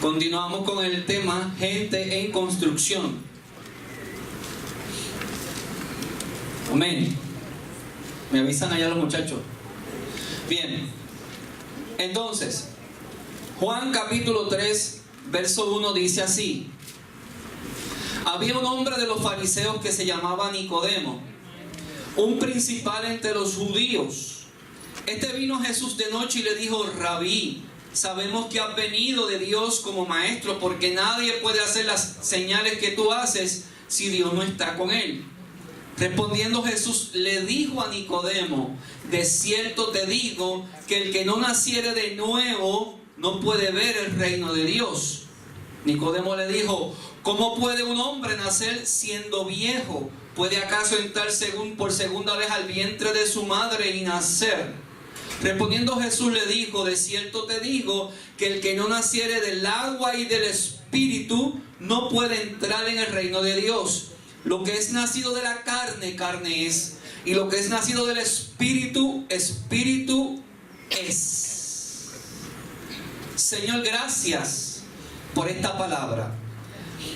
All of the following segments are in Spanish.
Continuamos con el tema gente en construcción. Amén. Me avisan allá los muchachos. Bien. Entonces, Juan capítulo 3, verso 1 dice así: había un hombre de los fariseos que se llamaba Nicodemo, un principal entre los judíos. Este vino a Jesús de noche y le dijo: Rabí, sabemos que has venido de Dios como maestro, porque nadie puede hacer las señales que tú haces si Dios no está con él. Respondiendo Jesús le dijo a Nicodemo: de cierto te digo que el que no naciere de nuevo no puede ver el reino de Dios. Nicodemo le dijo: ¿cómo puede un hombre nacer siendo viejo? ¿Puede acaso entrar por segunda vez al vientre de su madre y nacer? Respondiendo Jesús le dijo: de cierto te digo que el que no naciere del agua y del espíritu no puede entrar en el reino de Dios. Lo que es nacido de la carne, carne es, y lo que es nacido del espíritu, espíritu es. Señor, gracias por esta palabra.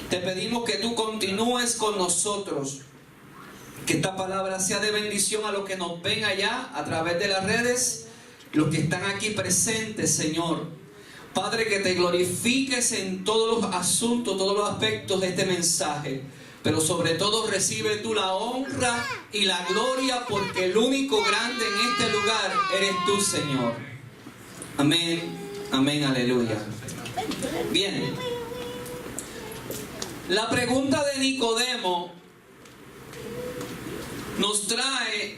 Te pedimos que tú continúes con nosotros, que esta palabra sea de bendición a los que nos ven allá a través de las redes, los que están aquí presentes, Señor. Padre, que te glorifiques en todos los asuntos, todos los aspectos de este mensaje, pero sobre todo recibe tú la honra y la gloria, porque el único grande en este lugar eres tú, Señor. Amén, amén, aleluya. Bien, la pregunta de Nicodemo nos trae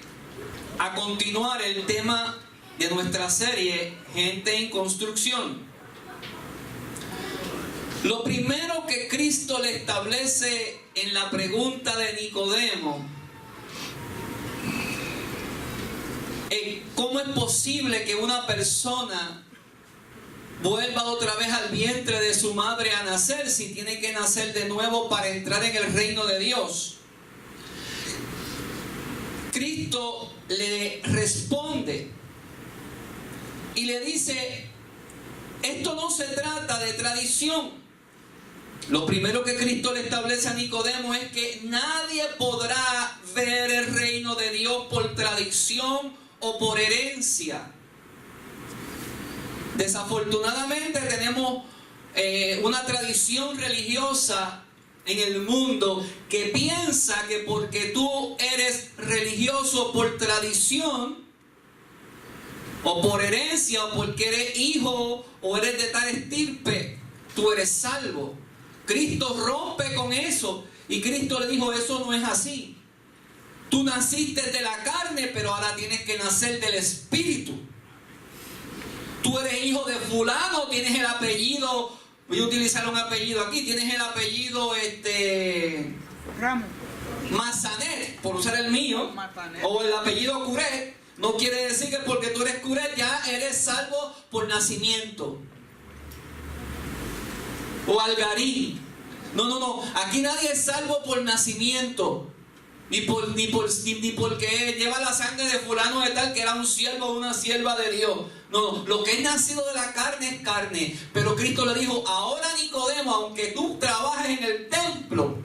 a continuar el tema de nuestra serie Gente en Construcción. Lo primero que Cristo le establece en la pregunta de Nicodemo es cómo es posible que una persona vuelva otra vez al vientre de su madre a nacer si tiene que nacer de nuevo para entrar en el reino de Dios. Cristo le responde y le dice: esto no se trata de tradición. Lo primero que Cristo le establece a Nicodemo es que nadie podrá ver el reino de Dios por tradición o por herencia. Desafortunadamente tenemos una tradición religiosa en el mundo que piensa que porque tú eres religioso por tradición o por herencia, o porque eres hijo o eres de tal estirpe, tú eres salvo. Cristo rompe con eso y Cristo le dijo: eso no es así. Tú naciste de la carne, pero ahora tienes que nacer del espíritu. Tú eres hijo de fulano, tienes el apellido, voy a utilizar un apellido aquí, tienes el apellido Ramos, Massanet, por usar el mío, Matanet, o el apellido Curet. No quiere decir que porque tú eres Curet ya eres salvo por nacimiento. O Algarín. No. Aquí nadie es salvo por nacimiento. Ni porque lleva la sangre de fulano de tal que era un siervo o una sierva de Dios. No. Lo que es nacido de la carne es carne. Pero Cristo le dijo: ahora Nicodemo, aunque tú trabajes en el templo,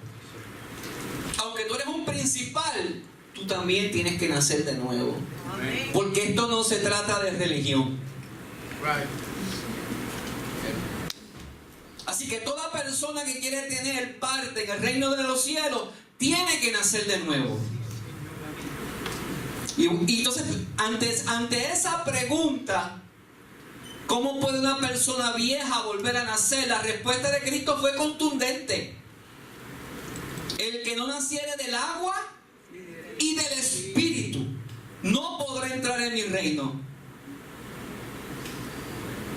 aunque tú eres un principal, tú también tienes que nacer de nuevo. Porque esto no se trata de religión. Así que toda persona que quiere tener parte en el reino de los cielos tiene que nacer de nuevo. Y entonces, ante esa pregunta, ¿cómo puede una persona vieja volver a nacer? La respuesta de Cristo fue contundente: el que no naciere del agua y del espíritu no podrá entrar en mi reino.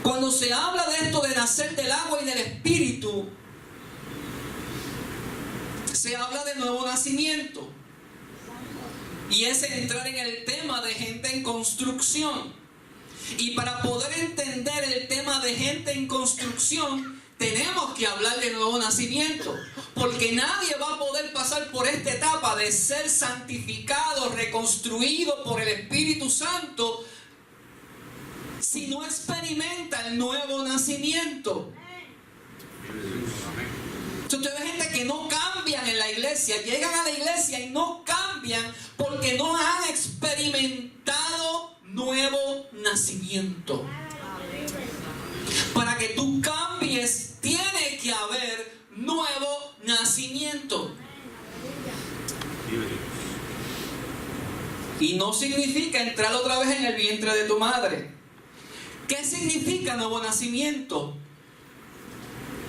Cuando se habla de esto de nacer del agua y del espíritu, se habla de nuevo nacimiento. Y es entrar en el tema de gente en construcción. Y para poder entender el tema de gente en construcción, tenemos que hablar de nuevo nacimiento. Porque nadie va a poder pasar por esta etapa de ser santificado, reconstruido por el Espíritu Santo, si no experimenta el nuevo nacimiento. Usted ve gente que no cambian en la iglesia, llegan a la iglesia y no cambian porque no han experimentado nuevo nacimiento. Para que tú cambies, tiene que haber nuevo nacimiento. Y no significa entrar otra vez en el vientre de tu madre. ¿Qué significa nuevo nacimiento?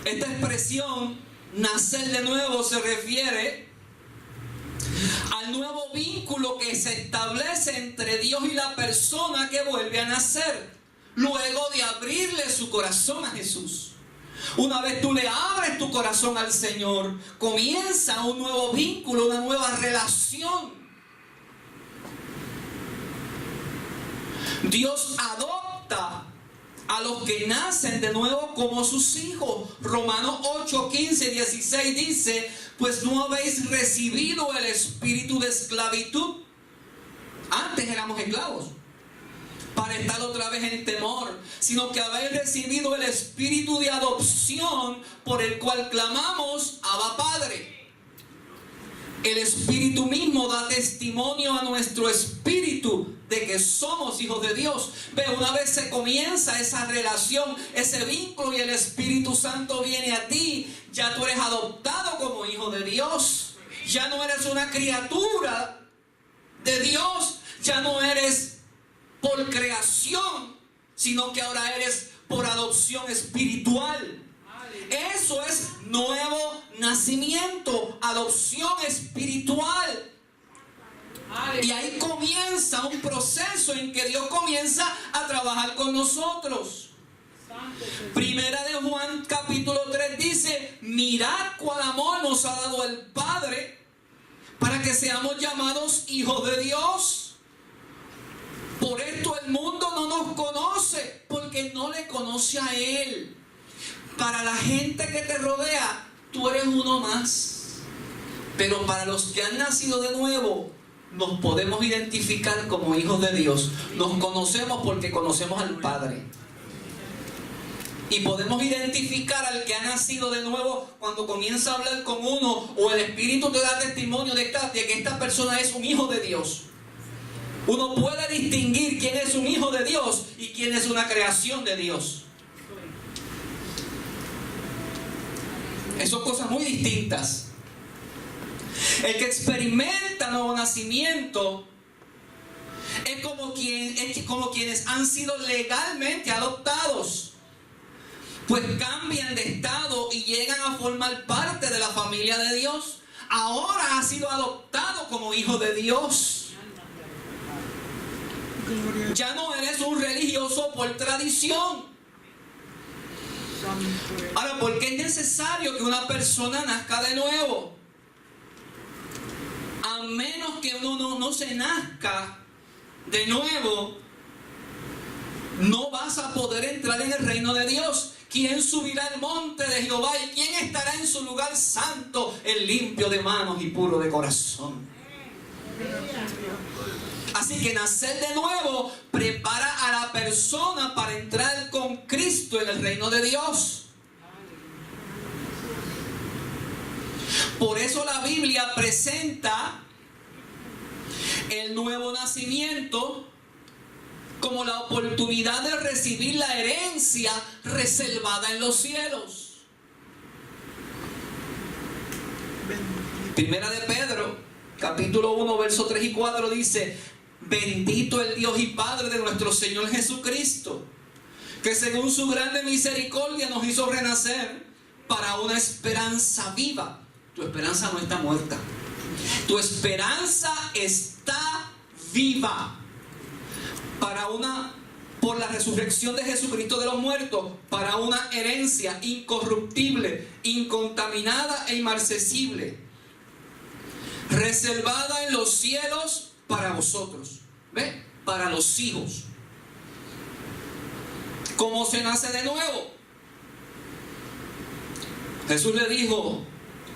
Esta expresión, nacer de nuevo, se refiere al nuevo vínculo que se establece entre Dios y la persona que vuelve a nacer, luego de abrirle su corazón a Jesús. Una vez tú le abres tu corazón al Señor, comienza un nuevo vínculo, una nueva relación. Dios adopta a los que nacen de nuevo como sus hijos. Romanos 8, 15 y 16 dice: pues no habéis recibido el espíritu de esclavitud. Antes éramos esclavos, para estar otra vez en temor, sino que habéis recibido el espíritu de adopción, por el cual clamamos: Abba, Padre. El Espíritu mismo da testimonio a nuestro espíritu de que somos hijos de Dios. Pero una vez se comienza esa relación, ese vínculo, y el Espíritu Santo viene a ti, ya tú eres adoptado como hijo de Dios. Ya no eres una criatura de Dios, ya no eres por creación, sino que ahora eres por adopción espiritual. Eso es nuevo nacimiento, adopción espiritual. Y ahí comienza un proceso en que Dios comienza a trabajar con nosotros. Primera de Juan capítulo 3 dice: mirad cuál amor nos ha dado el Padre para que seamos llamados hijos de Dios. Por esto el mundo no nos conoce, porque no le conoce a Él. Para la gente que te rodea, tú eres uno más. Pero para los que han nacido de nuevo, nos podemos identificar como hijos de Dios. Nos conocemos porque conocemos al Padre. Y podemos identificar al que ha nacido de nuevo cuando comienza a hablar con uno, o el Espíritu te da testimonio de que esta persona es un hijo de Dios. Uno puede distinguir quién es un hijo de Dios y quién es una creación de Dios. Esas son cosas muy distintas. El que experimenta nuevo nacimiento es como quienes han sido legalmente adoptados, pues cambian de estado y llegan a formar parte de la familia de Dios. Ahora ha sido adoptado como hijo de Dios. Ya no eres un religioso por tradición. Ahora, ¿por qué es necesario que una persona nazca de nuevo? A menos que uno no se nazca de nuevo, no vas a poder entrar en el reino de Dios. ¿Quién subirá al monte de Jehová? ¿Y quién estará en su lugar santo? El limpio de manos y puro de corazón. Así que nacer de nuevo prepara a la persona para entrar con Cristo en el reino de Dios. Por eso la Biblia presenta el nuevo nacimiento como la oportunidad de recibir la herencia reservada en los cielos. Primera de Pedro, capítulo 1, versos 3 y 4 dice: bendito el Dios y Padre de nuestro Señor Jesucristo, que según su grande misericordia nos hizo renacer para una esperanza viva. Tu esperanza no está muerta. Tu esperanza está viva. Por la resurrección de Jesucristo de los muertos, para una herencia incorruptible, incontaminada e inmarcesible, reservada en los cielos para vosotros. ¿Ve? Para los hijos. ¿Cómo se nace de nuevo? Jesús le dijo,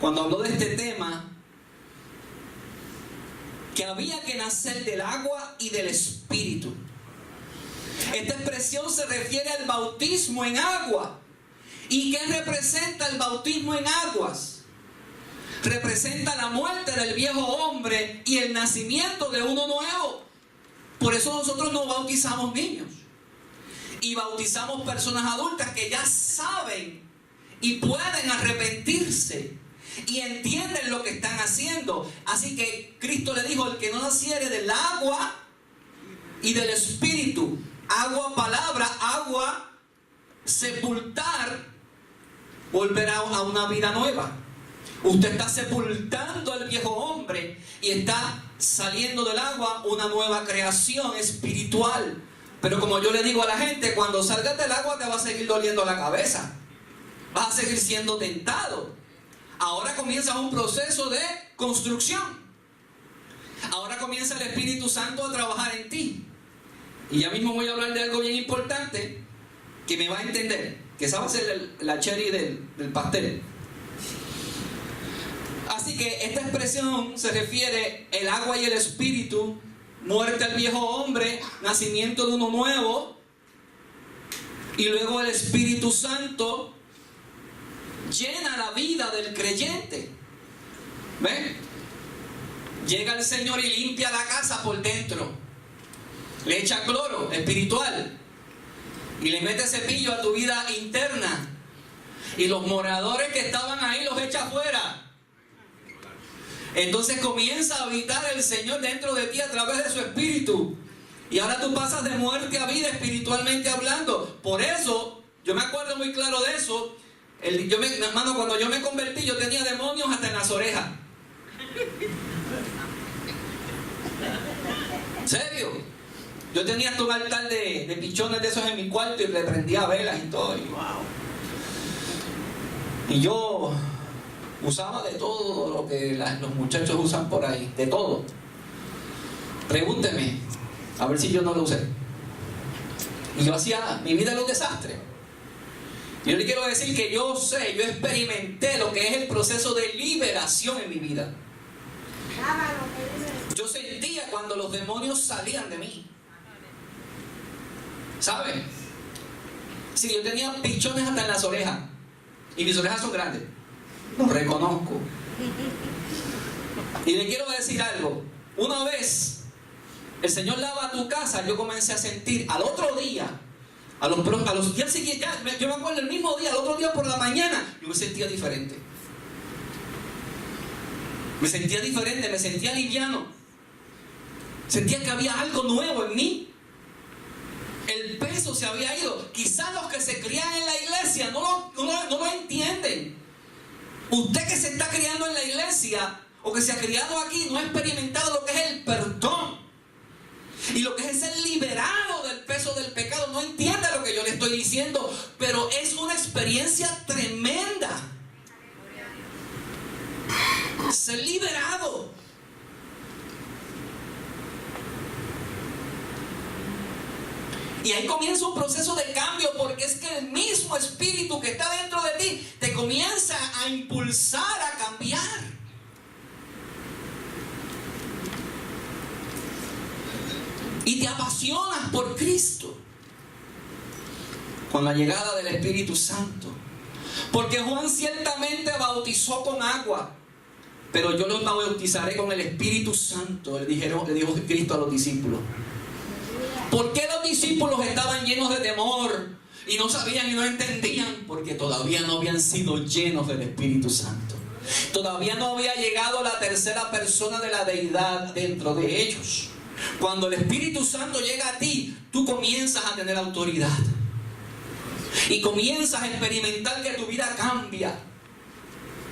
cuando habló de este tema, que había que nacer del agua y del Espíritu. Esta expresión se refiere al bautismo en agua ¿Y qué representa el bautismo en aguas? Representa la muerte del viejo hombre y el nacimiento de uno nuevo. Por eso nosotros no bautizamos niños y bautizamos personas adultas que ya saben y pueden arrepentirse y entienden lo que están haciendo. Así que Cristo le dijo: el que no naciere del agua y del espíritu. Agua, palabra, agua, sepultar, volverá a una vida nueva. Usted está sepultando al viejo hombre y está saliendo del agua una nueva creación espiritual. Pero como yo le digo a la gente, cuando salgas del agua te va a seguir doliendo la cabeza, vas a seguir siendo tentado. Ahora comienza un proceso de construcción. Ahora comienza el Espíritu Santo a trabajar en ti. Y ya mismo voy a hablar de algo bien importante que me va a entender, que esa va a ser la cherry del pastel. Así que esta expresión se refiere el agua y el espíritu, muerte al viejo hombre, nacimiento de uno nuevo, y luego el Espíritu Santo llena la vida del creyente. ¿Ven? Llega el Señor y limpia la casa por dentro. Le echa cloro espiritual y le mete cepillo a tu vida interna. Y los moradores que estaban ahí los echa afuera. Entonces comienza a habitar el Señor dentro de ti a través de su Espíritu. Y ahora tú pasas de muerte a vida espiritualmente hablando. Por eso, yo me acuerdo muy claro de eso. Hermano, cuando yo me convertí, yo tenía demonios hasta en las orejas. ¿En serio? Yo tenía hasta un altar de pichones de esos en mi cuarto y le prendía velas y todo. Y yo usaba de todo lo que los muchachos usan por ahí. De todo. Pregúnteme, a ver si yo no lo usé. Y yo hacía, mi vida era un desastre. Yo le quiero decir que yo experimenté lo que es el proceso de liberación en mi vida. Yo sentía cuando los demonios salían de mí. ¿Saben? Sí, yo tenía pichones hasta en las orejas. Y mis orejas son grandes. Lo reconozco. Y le quiero decir algo. Una vez el Señor lava tu casa, yo comencé a sentir al otro día, a los días siguientes, yo me acuerdo el mismo día, al otro día por la mañana, yo me sentía diferente. Me sentía diferente, me sentía liviano. Sentía que había algo nuevo en mí. El peso se había ido. Quizás los que se crían en la iglesia no lo entienden. Usted que se está criando en la iglesia o que se ha criado aquí no ha experimentado lo que es el perdón y lo que es ser liberado del peso del pecado. No entiende lo que yo le estoy diciendo, pero es una experiencia tremenda. Ser liberado. Y ahí comienza un proceso de cambio, porque es que el mismo espíritu que está dentro de ti te comienza a impulsar a cambiar. Y te apasionas por Cristo con la llegada del Espíritu Santo. Porque Juan ciertamente bautizó con agua, pero yo los bautizaré con el Espíritu Santo, le dijo Cristo a los discípulos. ¿Por qué los discípulos estaban llenos de temor y no sabían y no entendían? Porque todavía no habían sido llenos del Espíritu Santo. Todavía no había llegado la tercera persona de la deidad dentro de ellos. Cuando el Espíritu Santo llega a ti, tú comienzas a tener autoridad. Y comienzas a experimentar que tu vida cambia.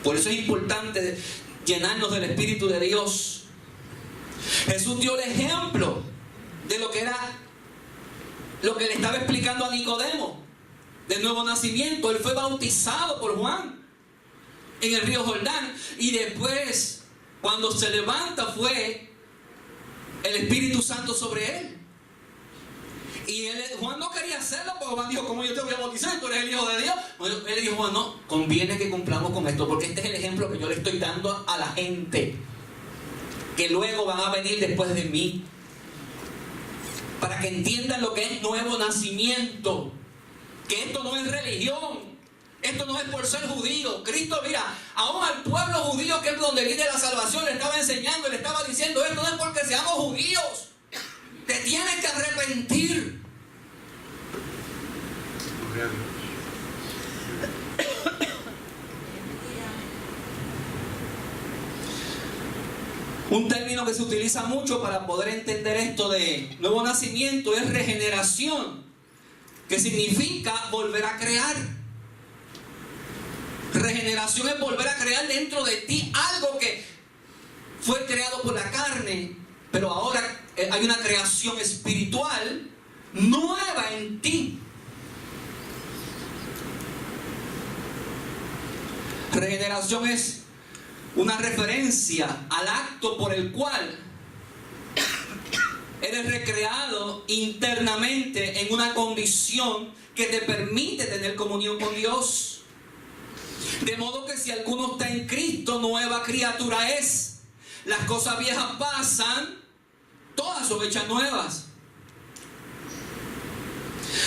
Por eso es importante llenarnos del Espíritu de Dios. Jesús dio el ejemplo de lo que le estaba explicando a Nicodemo, del nuevo nacimiento. Él fue bautizado por Juan en el río Jordán, y después, cuando se levanta, fue el Espíritu Santo sobre él. Y Juan no quería hacerlo, porque Juan dijo: ¿cómo yo te voy a bautizar? Tú eres el Hijo de Dios. Bueno, él dijo: Juan, no, conviene que cumplamos con esto, porque este es el ejemplo que yo le estoy dando a la gente que luego van a venir después de mí, para que entiendan lo que es nuevo nacimiento. Que esto no es religión, Esto no es por ser judío. Cristo, mira, aún al pueblo judío, que es donde viene la salvación, le estaba enseñando, le estaba diciendo, esto no es porque seamos judíos. Te tienes que arrepentir. Un término que se utiliza mucho para poder entender esto de nuevo nacimiento es regeneración, que significa volver a crear. Regeneración es volver a crear dentro de ti algo que fue creado por la carne, pero ahora hay una creación espiritual nueva en ti. Regeneración es una referencia al acto por el cual eres recreado internamente en una condición que te permite tener comunión con Dios. De modo que si alguno está en Cristo, nueva criatura es. Las cosas viejas pasan, todas son hechas nuevas.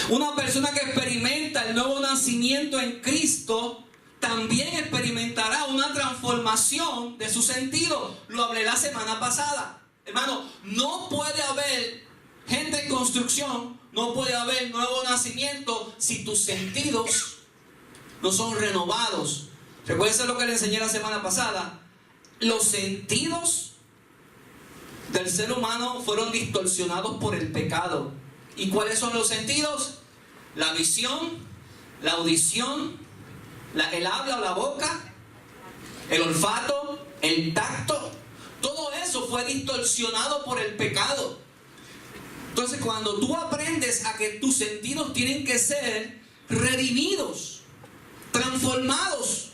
Una persona que experimenta el nuevo nacimiento en Cristo también experimentará una transformación de su sentido. Lo hablé la semana pasada. Hermano, no puede haber gente en construcción, no puede haber nuevo nacimiento si tus sentidos no son renovados. Recuerden lo que le enseñé la semana pasada. Los sentidos del ser humano fueron distorsionados por el pecado. ¿Y cuáles son los sentidos? La visión, la audición, el habla o la boca, el olfato, el tacto. Todo eso fue distorsionado por el pecado. Entonces, cuando tú aprendes a que tus sentidos tienen que ser redimidos, transformados.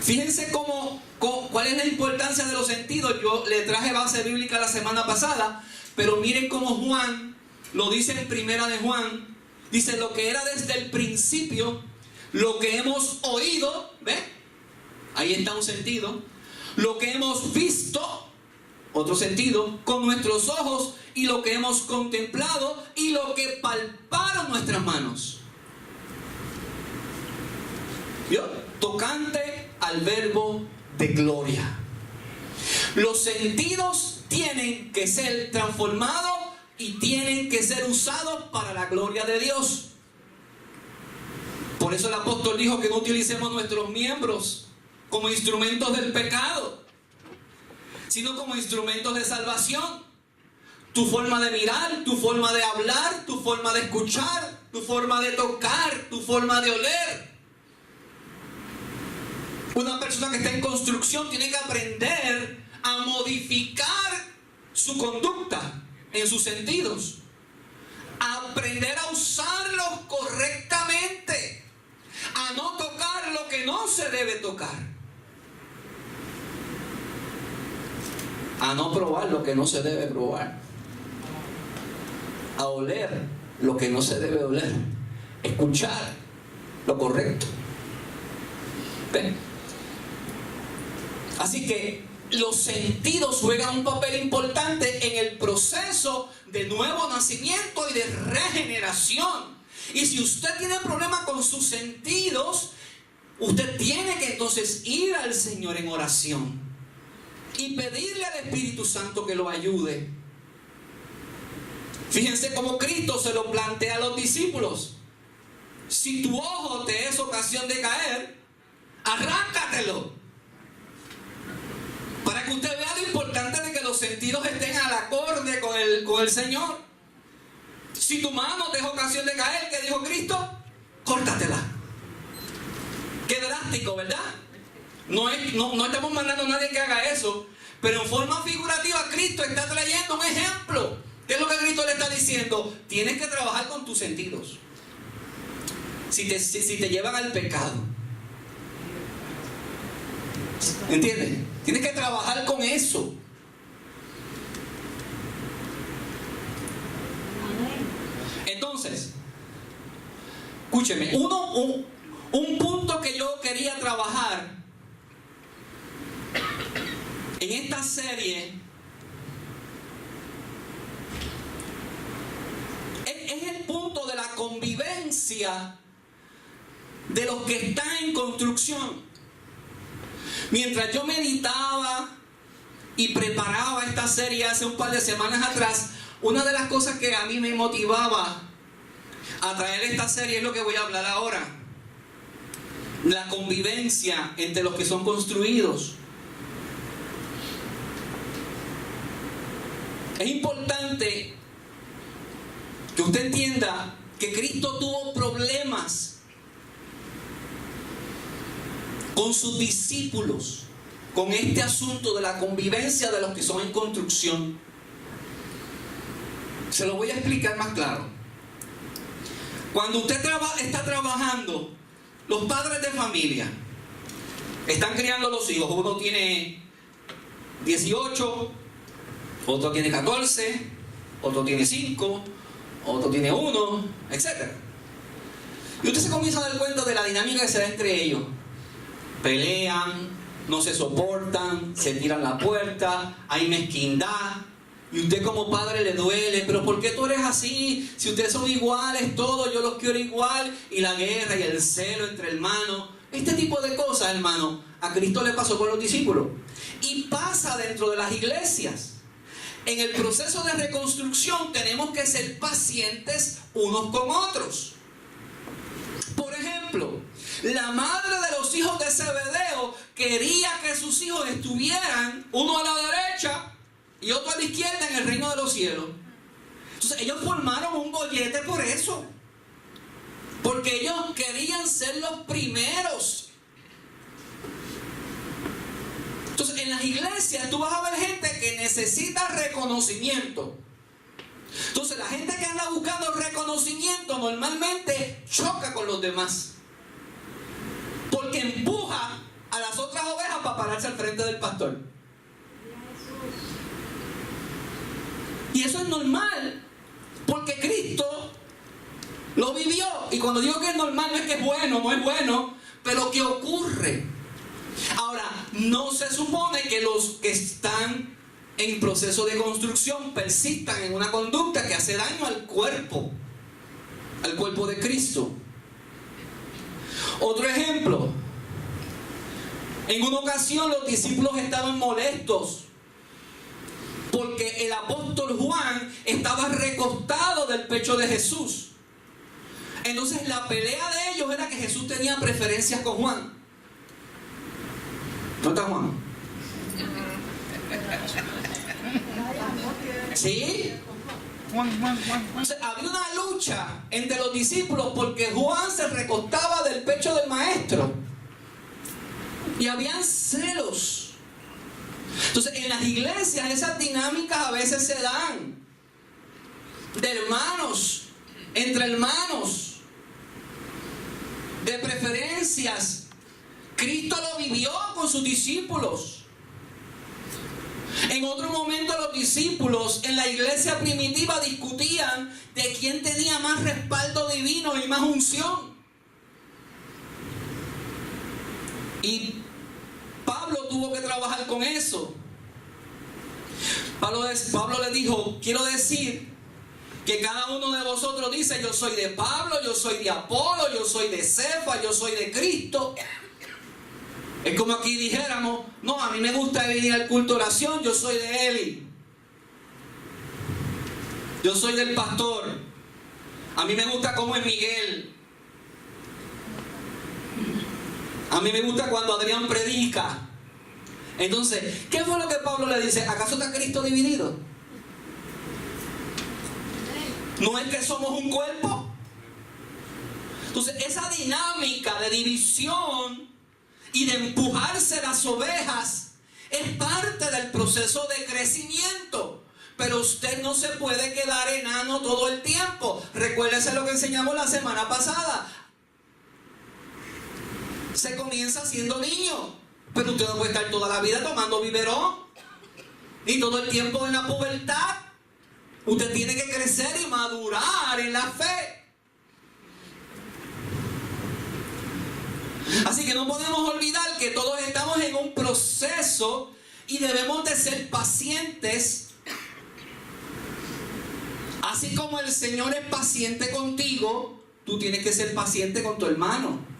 Fíjense cuál es la importancia de los sentidos. Yo le traje base bíblica la semana pasada, pero miren cómo Juan lo dice en Primera de Juan. Dice, lo que era desde el principio, lo que hemos oído, ¿ve? Ahí está un sentido. Lo que hemos visto, otro sentido, con nuestros ojos, y lo que hemos contemplado, y lo que palparon nuestras manos. ¿Vio? Tocante al verbo de gloria. Los sentidos tienen que ser transformados y tienen que ser usados para la gloria de Dios. Por eso el apóstol dijo que no utilicemos nuestros miembros como instrumentos del pecado, sino como instrumentos de salvación. Tu forma de mirar, tu forma de hablar, tu forma de escuchar, tu forma de tocar, tu forma de oler. Una persona que está en construcción tiene que aprender a modificar su conducta en sus sentidos. Aprender a usarlos correctamente. A no tocar lo que no se debe tocar. A no probar lo que no se debe probar. A oler lo que no se debe oler. Escuchar lo correcto. ¿Ven? Así que los sentidos juegan un papel importante en el proceso de nuevo nacimiento y de regeneración. Y si usted tiene problemas con sus sentidos, usted tiene que entonces ir al Señor en oración y pedirle al Espíritu Santo que lo ayude. Fíjense cómo Cristo se lo plantea a los discípulos. Si tu ojo te es ocasión de caer, arráncatelo. Para que usted vea lo importante de que los sentidos estén al acorde con el Señor. Si tu mano te es ocasión de caer, ¿qué dijo Cristo? Córtatela. Qué drástico, ¿verdad? No estamos mandando a nadie que haga eso, pero en forma figurativa Cristo está trayendo un ejemplo. ¿Qué es lo que Cristo le está diciendo? Tienes que trabajar con tus sentidos. Si te llevan al pecado, ¿entiendes? Tienes que trabajar con eso. Entonces, escúcheme, un punto que yo quería trabajar en esta serie es el punto de la convivencia de los que están en construcción. Mientras yo meditaba y preparaba esta serie hace un par de semanas atrás, una de las cosas que a mí me motivaba a traer esta serie es lo que voy a hablar ahora: la convivencia entre los que son construidos. Es importante que usted entienda que Cristo tuvo problemas con sus discípulos con este asunto de la convivencia de los que son en construcción. Se lo voy a explicar más claro. Cuando usted está trabajando, los padres de familia están criando los hijos. Uno tiene 18, otro tiene 14, otro tiene 5, otro tiene 1, etc. Y usted se comienza a dar cuenta de la dinámica que se da entre ellos. Pelean, no se soportan, se tiran la puerta, hay mezquindad. Y usted como padre le duele, pero ¿por qué tú eres así? Si ustedes son iguales, todos, yo los quiero igual. Y la guerra y el celo entre hermanos. Este tipo de cosas, hermano, a Cristo le pasó con los discípulos. Y pasa dentro de las iglesias. En el proceso de reconstrucción tenemos que ser pacientes unos con otros. Por ejemplo, la madre de los hijos de Zebedeo quería que sus hijos estuvieran uno a la derecha y otro a la izquierda en el reino de los cielos. Entonces ellos formaron un bollete por eso, porque ellos querían ser los primeros. Entonces en las iglesias tú vas a ver gente que necesita reconocimiento. Entonces la gente que anda buscando reconocimiento normalmente choca con los demás, porque empuja a las otras ovejas para pararse al frente del pastor. Y eso es normal, porque Cristo lo vivió. Y cuando digo que es normal, no es que es bueno, no es bueno, pero que ocurre. Ahora, no se supone que los que están en proceso de construcción persistan en una conducta que hace daño al cuerpo de Cristo. Otro ejemplo: en una ocasión los discípulos estaban molestos porque el apóstol Juan estaba recostado del pecho de Jesús. Entonces la pelea de ellos era que Jesús tenía preferencias con Juan. ¿No está Juan? ¿Sí? Entonces, había una lucha entre los discípulos porque Juan se recostaba del pecho del maestro. Y habían celos. Entonces, en las iglesias esas dinámicas a veces se dan. De hermanos, entre hermanos, de preferencias. Cristo lo vivió con sus discípulos. En otro momento los discípulos en la iglesia primitiva discutían de quién tenía más respaldo divino y más unción. Y Pablo tuvo que trabajar con eso. Pablo le dijo: quiero decir que cada uno de vosotros dice: yo soy de Pablo, yo soy de Apolo, yo soy de Cefa, yo soy de Cristo. Es como aquí dijéramos: no, a mí me gusta venir al culto de oración, yo soy de Eli. Yo soy del pastor. A mí me gusta cómo es Miguel. A mí me gusta cuando Adrián predica. Entonces, ¿qué fue lo que Pablo le dice? ¿Acaso está Cristo dividido? ¿No es que somos un cuerpo? Entonces, esa dinámica de división y de empujarse las ovejas es parte del proceso de crecimiento. Pero usted no se puede quedar enano todo el tiempo. Recuérdese lo que enseñamos la semana pasada. Se comienza siendo niño, pero usted no puede estar toda la vida tomando biberón, ni todo el tiempo en la pubertad. Usted tiene que crecer y madurar en la fe. Así que no podemos olvidar que todos estamos en un proceso y debemos de ser pacientes. Así como el Señor es paciente contigo, tú tienes que ser paciente con tu hermano.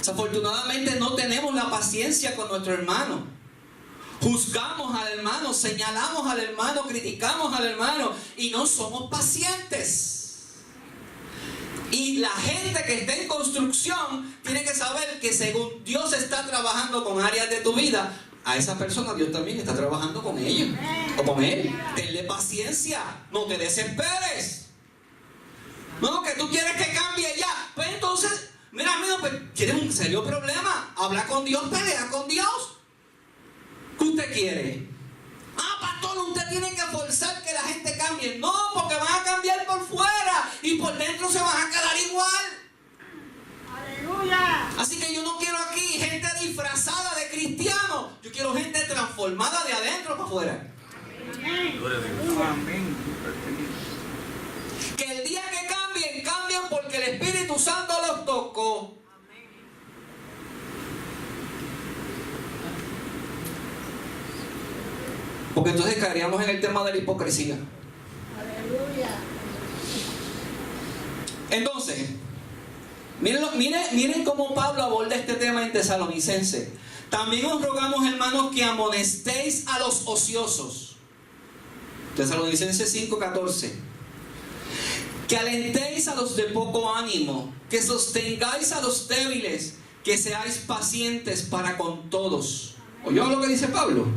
Desafortunadamente no tenemos la paciencia con nuestro hermano. Juzgamos al hermano, señalamos al hermano, criticamos al hermano y no somos pacientes. Y la gente que está en construcción tiene que saber que según Dios está trabajando con áreas de tu vida, a esa persona Dios también está trabajando con ella o con él. Tenle paciencia, no te desesperes. No, que tú quieres que cambie ya. Pues entonces, mira amigo, pues tienes un serio problema. Habla con Dios, pelea con Dios. ¿Qué usted quiere? Ah, pastor, usted tiene que forzar que la gente cambie. No, porque van a cambiar por fuera y por dentro se van a quedar igual. Aleluya. Así que yo no quiero aquí gente disfrazada de cristiano. Yo quiero gente transformada de adentro para afuera. Amén. Que el día que cambien porque el Espíritu Santo los tocó. Porque entonces caeríamos en el tema de la hipocresía. Aleluya. Entonces, miren cómo Pablo aborda este tema en Tesalonicense. También os rogamos, hermanos, que amonestéis a los ociosos. Tesalonicenses 5:14. Que alentéis a los de poco ánimo, que sostengáis a los débiles, que seáis pacientes para con todos. ¿Oyó lo que dice Pablo?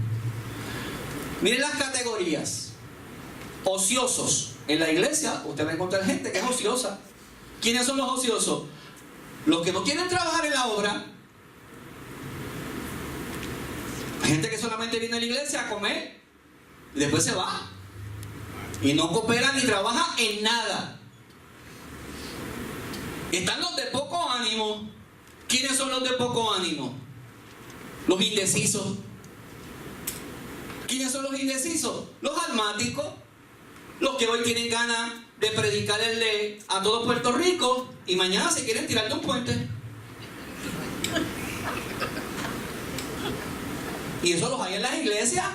Miren las categorías. Ociosos. En la iglesia usted va a encontrar gente que es ociosa. ¿Quiénes son los ociosos? Los que no quieren trabajar en la obra. Gente que solamente viene a la iglesia a comer y después se va. Y no coopera ni trabaja en nada. Están los de poco ánimo. ¿Quiénes son los de poco ánimo? Los indecisos. ¿Quiénes son los indecisos? Los almáticos, los que hoy tienen ganas de predicarle a todo Puerto Rico y mañana se quieren tirar de un puente. Y eso los hay en las iglesias.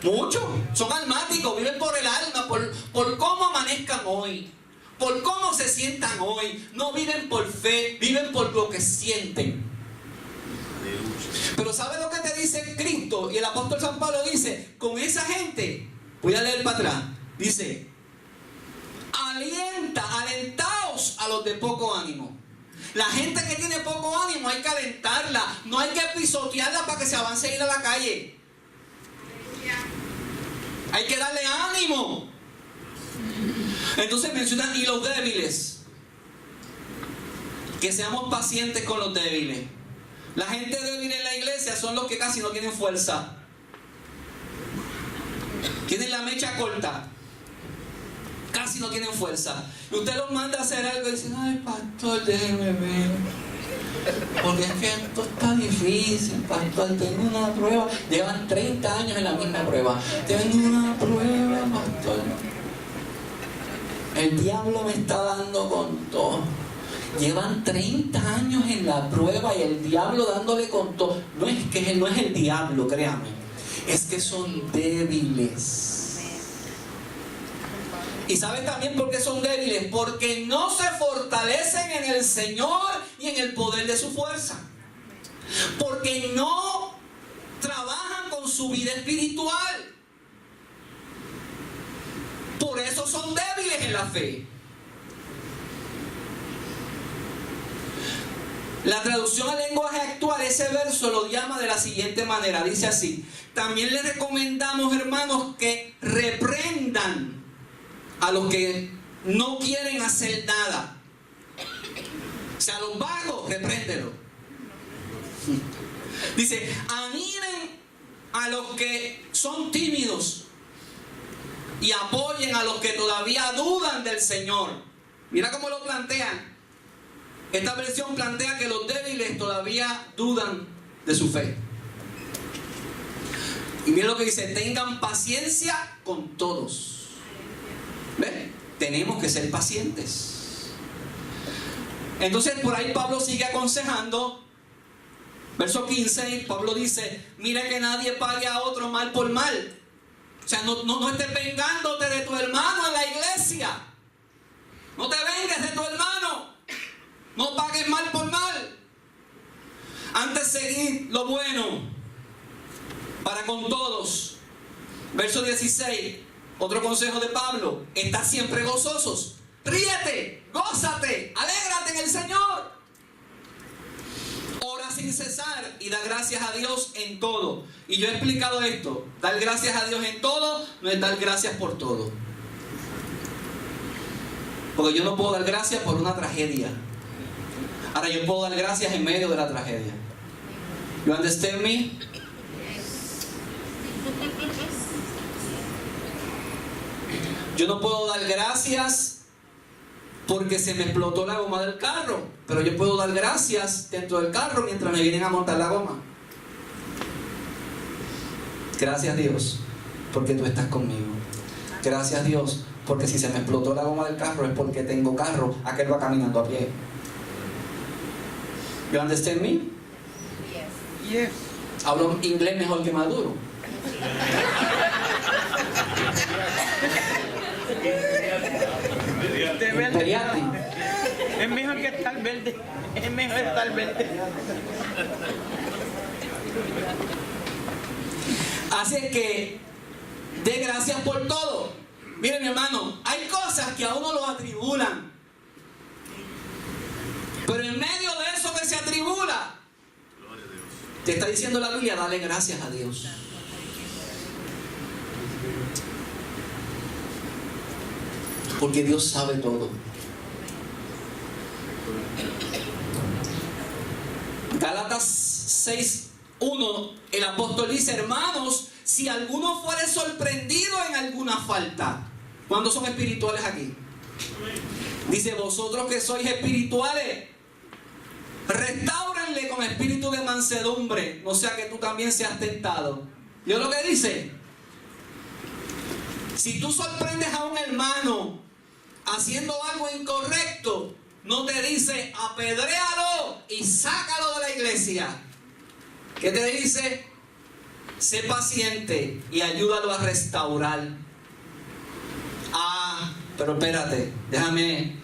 Muchos. Son almáticos, viven por el alma, por cómo amanezcan hoy, por cómo se sientan hoy. No viven por fe, viven por lo que sienten. Pero ¿sabe lo que te dice Cristo? Y el apóstol San Pablo dice, con esa gente, voy a leer para atrás, dice, alentaos a los de poco ánimo. La gente que tiene poco ánimo hay que alentarla, no hay que pisotearla para que se avance a ir a la calle. Hay que darle ánimo. Entonces mencionan, y los débiles, que seamos pacientes con los débiles. La gente débil en la iglesia son los que casi no tienen fuerza. Tienen la mecha corta. Casi no tienen fuerza. Y usted los manda a hacer algo y dice, ay pastor, déjeme ver. Porque es que esto está difícil, pastor. Tengo una prueba. Llevan 30 años en la misma prueba. Tengo una prueba, pastor. El diablo me está dando con todo. Llevan 30 años en la prueba y el diablo dándole con todo. No es que no es el diablo, créame. Es que son débiles. ¿Y sabes también por qué son débiles? Porque no se fortalecen en el Señor y en el poder de su fuerza. Porque no trabajan con su vida espiritual. Por eso son débiles en la fe. La traducción al lenguaje actual, ese verso lo llama de la siguiente manera. Dice así: también les recomendamos, hermanos, que reprendan a los que no quieren hacer nada. O sea, a los vagos, repréndelo. Dice, animen a los que son tímidos y apoyen a los que todavía dudan del Señor. Mira cómo lo plantean. Esta versión plantea que los débiles todavía dudan de su fe. Y mira lo que dice: tengan paciencia con todos. ¿Ven? Tenemos que ser pacientes. Entonces por ahí Pablo sigue aconsejando. Verso 15, Pablo dice: mira que nadie pague a otro mal por mal. O sea, no estés vengándote de tu hermano en la iglesia. No te vengues de tu hermano. No pagues mal por mal. seguid lo bueno para con todos. Verso 16, otro consejo de Pablo: estad siempre gozosos. Ríete, gózate, alégrate en el Señor. Ora sin cesar y da gracias a Dios en todo. Y yo he explicado esto: dar gracias a Dios en todo no es dar gracias por todo. Porque yo no puedo dar gracias por una tragedia. Ahora yo puedo dar gracias en medio de la tragedia. You understand me? Yo no puedo dar gracias porque se me explotó la goma del carro, pero yo puedo dar gracias dentro del carro mientras me vienen a montar la goma. Gracias Dios porque tú estás conmigo. Gracias Dios porque si se me explotó la goma del carro es porque tengo carro. Aquel va caminando a pie. You understand me? Yes. Hablo inglés mejor que Maduro. Imperiati. Es mejor que estar verde. Es mejor estar verde. Así es que dé gracias por todo. Mire, mi hermano, hay cosas que a uno lo atribulan, pero en medio de eso que se atribula, te está diciendo la Biblia: dale gracias a Dios. Porque Dios sabe todo. Gálatas 6:1, el apóstol dice: hermanos, si alguno fuere sorprendido en alguna falta. ¿Cuántos son espirituales aquí? Dice: vosotros que sois espirituales, restáurenle con espíritu de mansedumbre, no sea que tú también seas tentado. ¿Yo lo que dice? Si tú sorprendes a un hermano haciendo algo incorrecto, no te dice apedréalo y sácalo de la iglesia. ¿Qué te dice? Sé paciente y ayúdalo a restaurar. Ah, pero espérate, déjame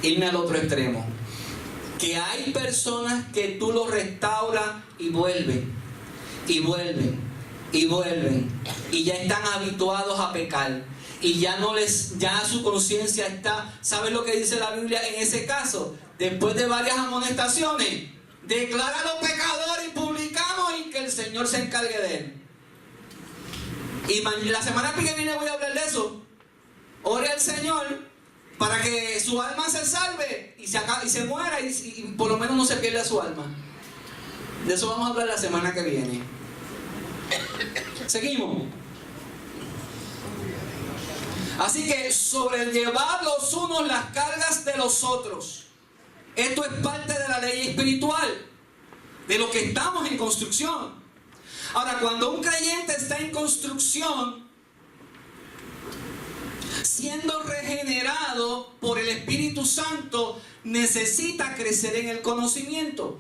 irme al otro extremo. Que hay personas que tú los restauras y vuelven, y vuelven, y vuelven, y ya están habituados a pecar, y ya su conciencia está. ¿Sabes lo que dice la Biblia en ese caso? Después de varias amonestaciones, decláralo pecador y publicamos, y que el Señor se encargue de él. Y la semana que viene voy a hablar de eso. Ore al Señor para que su alma se salve y se muera y por lo menos no se pierda su alma. De eso vamos a hablar la semana que viene. Seguimos. Así que sobrellevar los unos las cargas de los otros. Esto es parte de la ley espiritual, de lo que estamos en construcción. Ahora, cuando un creyente está en construcción, siendo regenerado por el Espíritu Santo, necesita crecer en el conocimiento.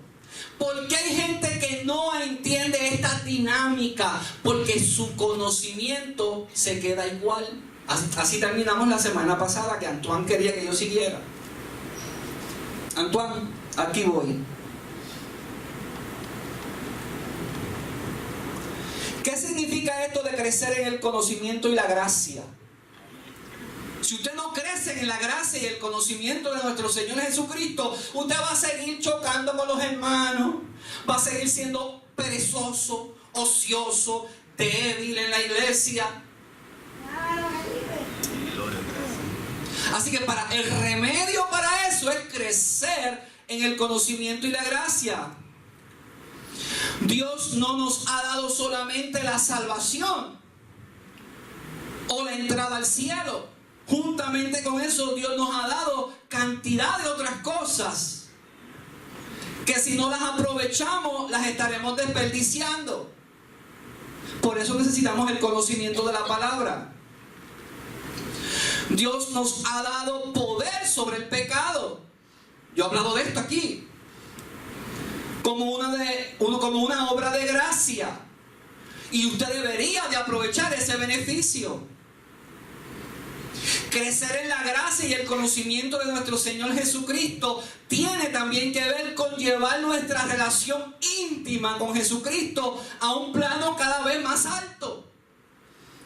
Porque hay gente que no entiende esta dinámica, porque su conocimiento se queda igual. Así terminamos la semana pasada, que Antoine quería que yo siguiera. Antoine, aquí voy. ¿Qué significa esto de crecer en el conocimiento y la gracia? Si usted no crece en la gracia y el conocimiento de nuestro Señor Jesucristo, usted va a seguir chocando con los hermanos, va a seguir siendo perezoso, ocioso, débil en la iglesia. Así que el remedio para eso es crecer en el conocimiento y la gracia. Dios no nos ha dado solamente la salvación o la entrada al cielo. Juntamente con eso, Dios nos ha dado cantidad de otras cosas que si no las aprovechamos, las estaremos desperdiciando. Por eso necesitamos el conocimiento de la palabra. Dios nos ha dado poder sobre el pecado. Yo he hablado de esto aquí. Como una obra de gracia. Y usted debería de aprovechar ese beneficio. Crecer en la gracia y el conocimiento de nuestro Señor Jesucristo tiene también que ver con llevar nuestra relación íntima con Jesucristo a un plano cada vez más alto.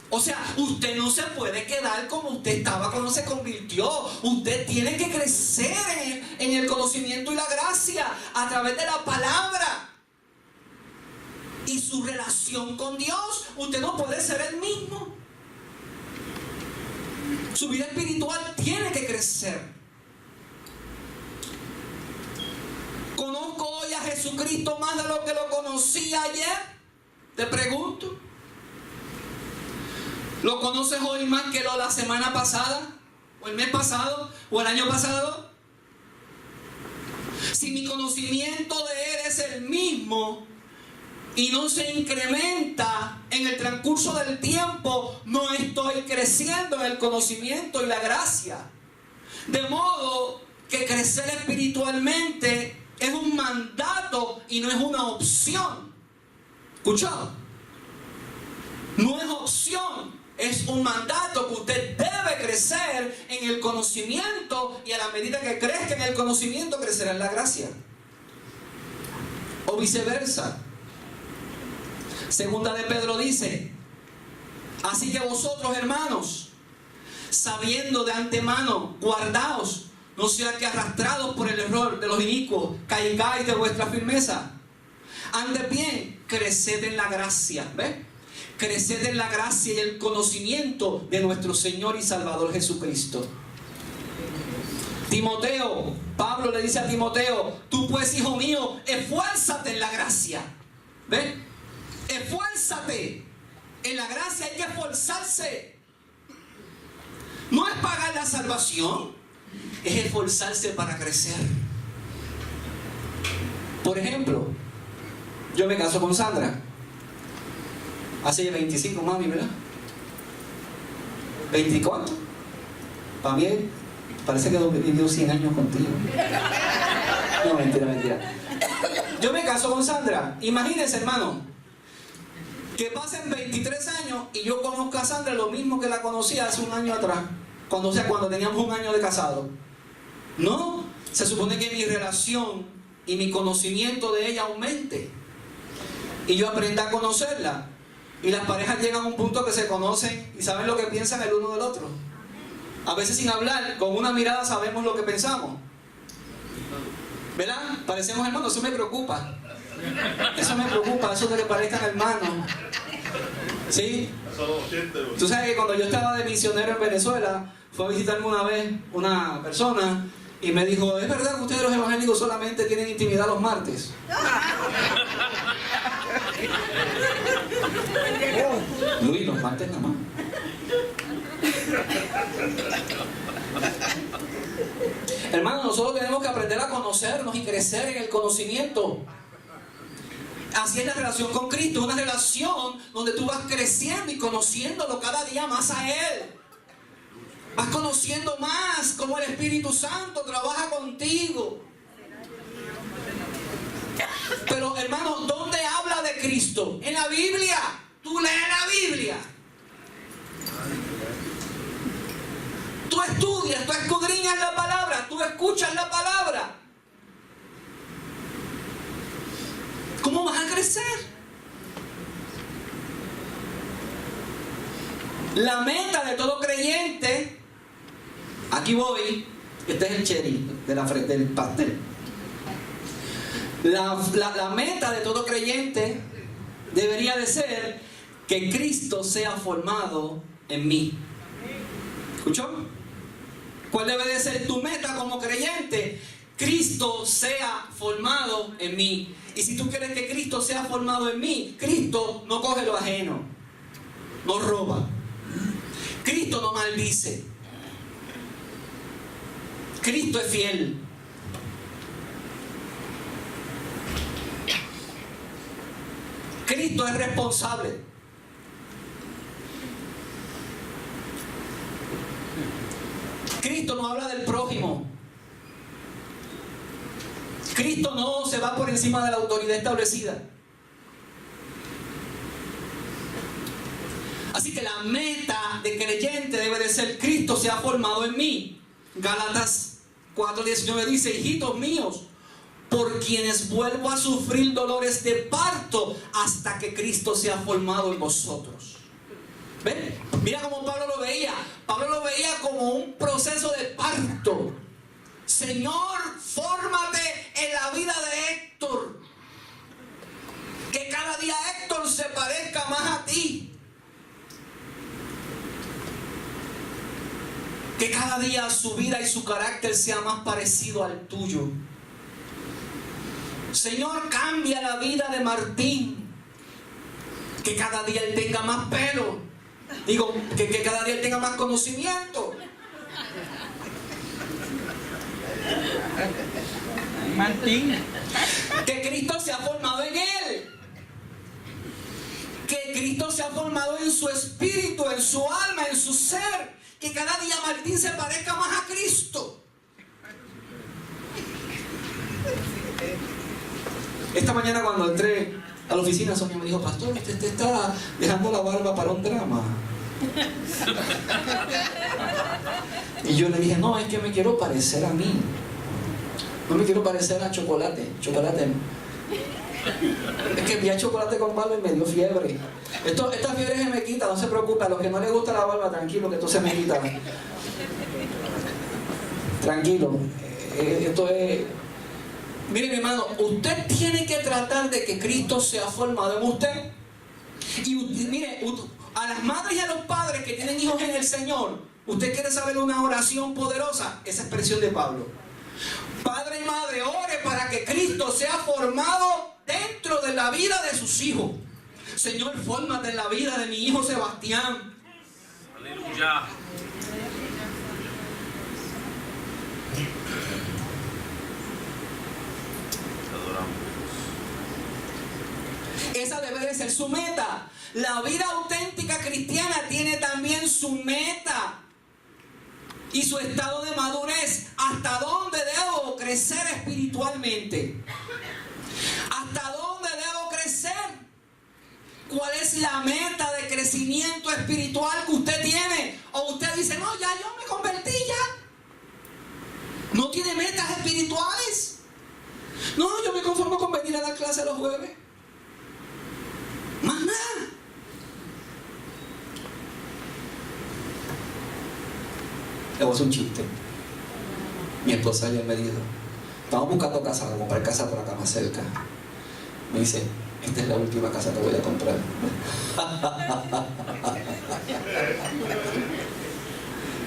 O sea, usted no se puede quedar como usted estaba cuando se convirtió. Usted tiene que crecer en el conocimiento y la gracia a través de la palabra y su relación con Dios. Usted no puede ser el mismo. Su vida espiritual tiene que crecer. ¿Conozco hoy a Jesucristo más de lo que lo conocí ayer? Te pregunto. ¿Lo conoces hoy más que la semana pasada? ¿O el mes pasado? ¿O el año pasado? Si mi conocimiento de Él es el mismo y no se incrementa en el transcurso del tiempo, no estoy creciendo en el conocimiento y la gracia. De modo que crecer espiritualmente es un mandato y no es una opción. ¿Escuchado? No es opción. Es un mandato que usted debe crecer en el conocimiento, y a la medida que crezca en el conocimiento, crecerá en la gracia. O viceversa. Segunda de Pedro dice: así que vosotros, hermanos, sabiendo de antemano, guardaos, no sea que arrastrados por el error de los inicuos, caigáis de vuestra firmeza. Antes bien, creced en la gracia. ¿Ves? Creced en la gracia y el conocimiento de nuestro Señor y Salvador Jesucristo. Timoteo, Pablo le dice a Timoteo: tú pues, hijo mío, esfuérzate en la gracia. ¿Ves? Esfuérzate en la gracia. Hay que esforzarse. No es pagar la salvación, es esforzarse para crecer. Por ejemplo, yo me caso con Sandra hace 25, mami, ¿verdad? ¿20 cuánto? Para mí parece que he vivido 100 años contigo. No, mentira. Yo me caso con Sandra. Imagínense, hermano, que pasen 23 años y yo conozco a Sandra lo mismo que la conocí hace un año atrás, cuando teníamos un año de casado. No, se supone que mi relación y mi conocimiento de ella aumente y yo aprenda a conocerla. Y las parejas llegan a un punto que se conocen y saben lo que piensan el uno del otro. A veces sin hablar, con una mirada sabemos lo que pensamos. ¿Verdad? Parecemos hermanos, eso me preocupa. Eso de que parezcan hermanos. ¿Sí? Tú sabes que cuando yo estaba de misionero en Venezuela, fue a visitarme una vez una persona y me dijo: ¿es verdad que ustedes los evangélicos solamente tienen intimidad los martes? Luis, los martes nada más. Hermanos, nosotros tenemos que aprender a conocernos y crecer en el conocimiento. Así es la relación con Cristo, una relación donde tú vas creciendo y conociéndolo cada día más a Él. Vas conociendo más cómo el Espíritu Santo trabaja contigo. Pero, hermano, ¿dónde habla de Cristo? En la Biblia. Tú lees la Biblia. Tú estudias, tú escudriñas la palabra, tú escuchas la palabra. ¿Cómo vas a crecer? La meta de todo creyente, aquí voy, este es el cherry del pastel. La meta de todo creyente debería de ser que Cristo sea formado en mí. ¿Escuchó? ¿Cuál debe de ser tu meta como creyente? Cristo sea formado en mí. Y si tú quieres que Cristo sea formado en mí, Cristo no coge lo ajeno, no roba, Cristo no maldice, Cristo es fiel. Cristo es responsable. Cristo no habla del prójimo. Cristo no se va por encima de la autoridad establecida. Así que la meta de creyente debe de ser: Cristo se ha formado en mí. Gálatas 4:19 dice: hijitos míos, por quienes vuelvo a sufrir dolores de parto hasta que Cristo sea formado en vosotros. ¿Ven? Mira cómo Pablo lo veía. Pablo lo veía como un proceso de parto. Señor, fórmate en la vida de Héctor. Que cada día Héctor se parezca más a ti. Que cada día su vida y su carácter sea más parecido al tuyo. Señor, cambia la vida de Martín. Que cada día él tenga más pelo. Digo, que cada día él tenga más conocimiento. Martín. Que Cristo se ha formado en él. Que Cristo se ha formado en su espíritu, en su alma, en su ser. Que cada día Martín se parezca más a Cristo. Esta mañana cuando entré a la oficina, Sonia me dijo: pastor, usted está dejando la barba para un drama. Y yo le dije: no, es que me quiero parecer a mí. No me quiero parecer a Chocolate. Es que vi a Chocolate con barba y me dio fiebre. Esta fiebre se me quita, no se preocupe. A los que no les gusta la barba, tranquilo, que esto se me quita. Tranquilo. Esto es... Mire, mi hermano, usted tiene que tratar de que Cristo sea formado en usted. Y mire, a las madres y a los padres que tienen hijos en el Señor, usted quiere saber una oración poderosa, esa expresión de Pablo: padre y madre, ore para que Cristo sea formado dentro de la vida de sus hijos. Señor, fórmate en la vida de mi hijo Sebastián. Aleluya. Esa debe de ser su meta. La vida auténtica cristiana tiene también su meta y su estado de madurez. ¿Hasta dónde debo crecer espiritualmente? ¿Hasta dónde debo crecer? ¿Cuál es la meta de crecimiento espiritual que usted tiene? O usted dice: no, ya yo me convertí ya. ¿No tiene metas espirituales? No, yo me conformo con venir a dar clase los jueves. Más nada. Le voy a hacer un chiste. Mi esposa ayer me dijo: estamos buscando casa, vamos a comprar casa por acá más cerca. Me dice: esta es la última casa que voy a comprar.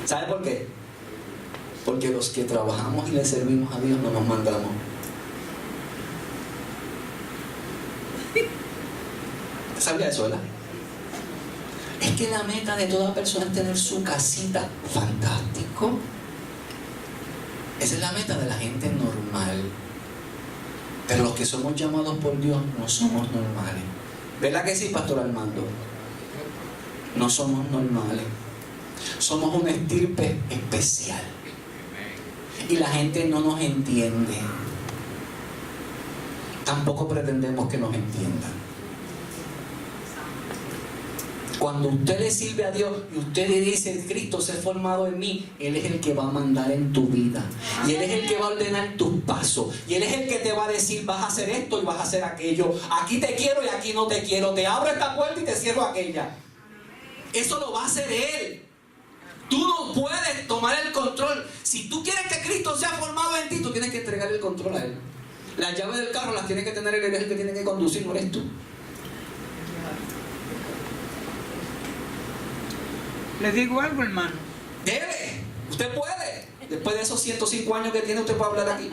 ¿Sabe por qué? Porque los que trabajamos y le servimos a Dios no nos mandamos. ¿Sabía eso, verdad? Es que la meta de toda persona es tener su casita. Fantástico. Esa es la meta de la gente normal. Pero los que somos llamados por Dios no somos normales. ¿Verdad que sí, Pastor Armando? No somos normales. Somos una estirpe especial. Y la gente no nos entiende. Tampoco pretendemos que nos entiendan. Cuando usted le sirve a Dios y usted le dice: Cristo se ha formado en mí, Él es el que va a mandar en tu vida. Y Él es el que va a ordenar tus pasos. Y Él es el que te va a decir: vas a hacer esto y vas a hacer aquello. Aquí te quiero y aquí no te quiero. Te abro esta puerta y te cierro aquella. Eso lo va a hacer Él. Tú no puedes tomar el control. Si tú quieres que Cristo sea formado en ti, tú tienes que entregar el control a Él. Las llaves del carro las tiene que tener Él, es el que tiene que conducir, no eres tú. Le digo algo, hermano. Debe, usted puede. Después de esos 105 años que tiene, usted puede hablar aquí.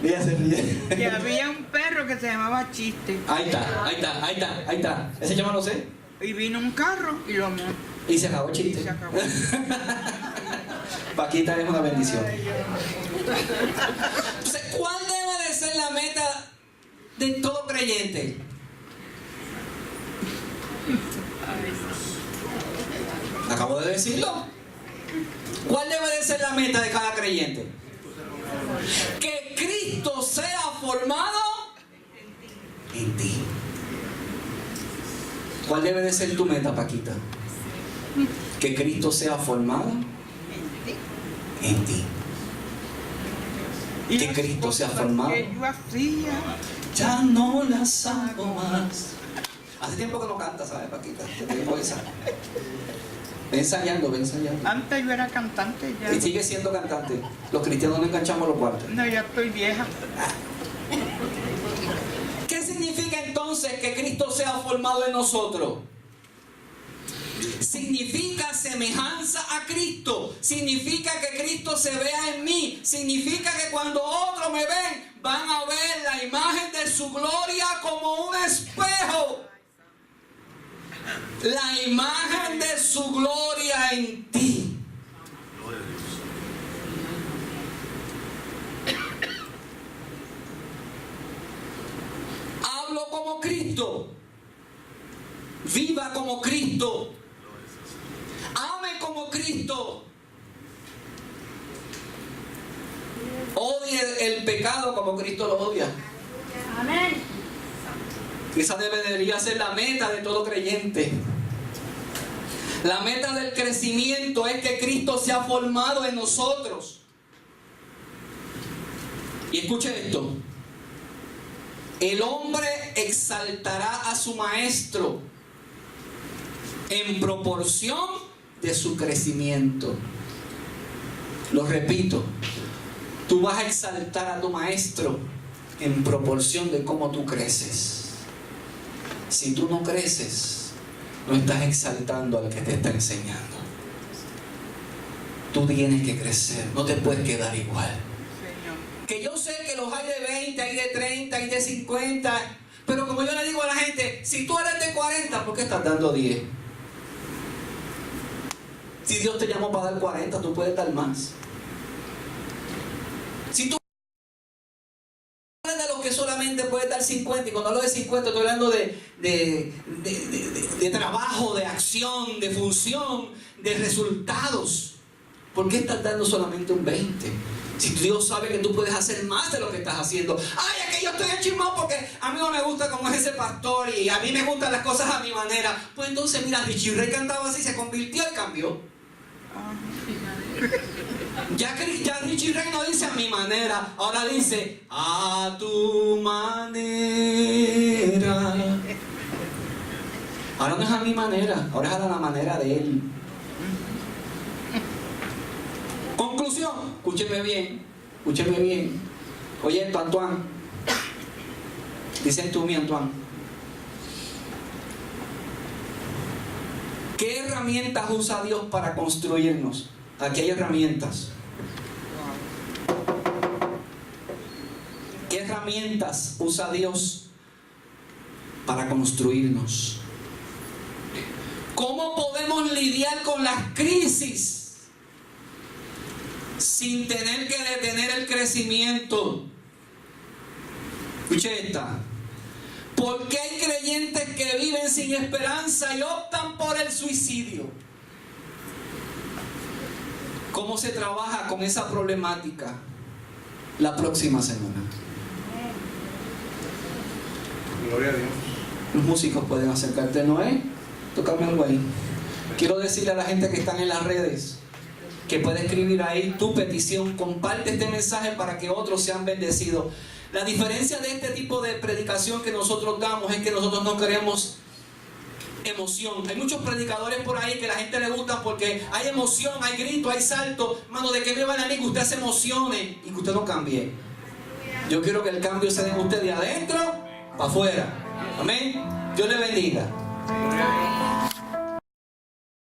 Ella se ríe. Y había un perro que se llamaba Chiste. Ahí está. Ese yo no lo sé. Y vino un carro y lo montó. Y se acabó el chiste. Y se acabó. Paquita es una bendición. Entonces, ¿cuál debe de ser la meta de todo creyente? Acabo de decirlo. ¿Cuál debe de ser la meta de cada creyente? Que Cristo sea formado en ti. ¿Cuál debe de ser tu meta, Paquita? Que Cristo sea formado en ti. Y Que las Cristo sea cosas formado. que yo hacía, Ya no las hago más. Hace tiempo que no canta, ¿sabes, Paquita? Te tengo esa. Ven ensayando, ven ensayando. antes yo era cantante ya. Y sigue siendo cantante. Los cristianos no enganchamos los cuartos. No, ya estoy vieja. ¿Qué significa entonces que Cristo sea formado en nosotros? Significa semejanza a Cristo. Significa que Cristo se vea en mí. Significa que cuando otros me ven, van a ver la imagen de su gloria como un espejo. La imagen de su gloria en ti. Gloria a Dios. Hablo como Cristo. Viva como Cristo. Ame como Cristo. Odie el pecado como Cristo lo odia. Amén. Esa debería ser la meta de todo creyente. La meta del crecimiento es que Cristo sea formado en nosotros. Y escuche esto. El hombre exaltará a su maestro en proporción de su crecimiento. Lo repito. Tú vas a exaltar a tu maestro en proporción de cómo tú creces. Si tú no creces, no estás exaltando al que te está enseñando. Tú tienes que crecer, no te puedes quedar igual. Señor. Que yo sé que los hay de 20, hay de 30, hay de 50, pero como yo le digo a la gente, si tú eres de 40, ¿por qué estás dando 10? Si Dios te llamó para dar 40, tú puedes dar más. Si tú eres de los que solamente puedes dar 50, y cuando hablo de 50 estoy hablando de trabajo, de acción, de función, de resultados. ¿Por qué estás dando solamente un 20? Si Dios sabe que tú puedes hacer más de lo que estás haciendo. Ay, es que yo estoy enchismado porque a mí no me gusta como es ese pastor y a mí me gustan las cosas a mi manera. Pues entonces mira, Richie Ray cantaba así, se convirtió y cambió. Ya Richie Ray no dice a mi manera, ahora dice a tu manera. Ahora no es a mi manera, ahora es a la manera de él. Conclusión, escúcheme bien, escúcheme bien. Oye esto, Antoine. Dicen tú, mi Antoine. ¿Qué herramientas usa Dios para construirnos? Aquí hay herramientas. ¿Qué herramientas usa Dios para construirnos? ¿Cómo podemos lidiar con las crisis sin tener que detener el crecimiento? Escuche esta. ¿Por qué hay creyentes que viven sin esperanza y optan por el suicidio? ¿Cómo se trabaja con esa problemática la próxima semana? Gloria a Dios. Los músicos pueden acercarte, Noé. Tócame algo ahí. Quiero decirle a la gente que están en las redes que puede escribir ahí tu petición. Comparte este mensaje para que otros sean bendecidos. La diferencia de este tipo de predicación que nosotros damos es que nosotros no queremos emoción. Hay muchos predicadores por ahí que a la gente le gusta porque hay emoción, hay grito, hay salto. Mano, ¿de qué me van a mí que usted se emocione y que usted no cambie? Yo quiero que el cambio se dé en usted de adentro para afuera. Amén. Dios le bendiga.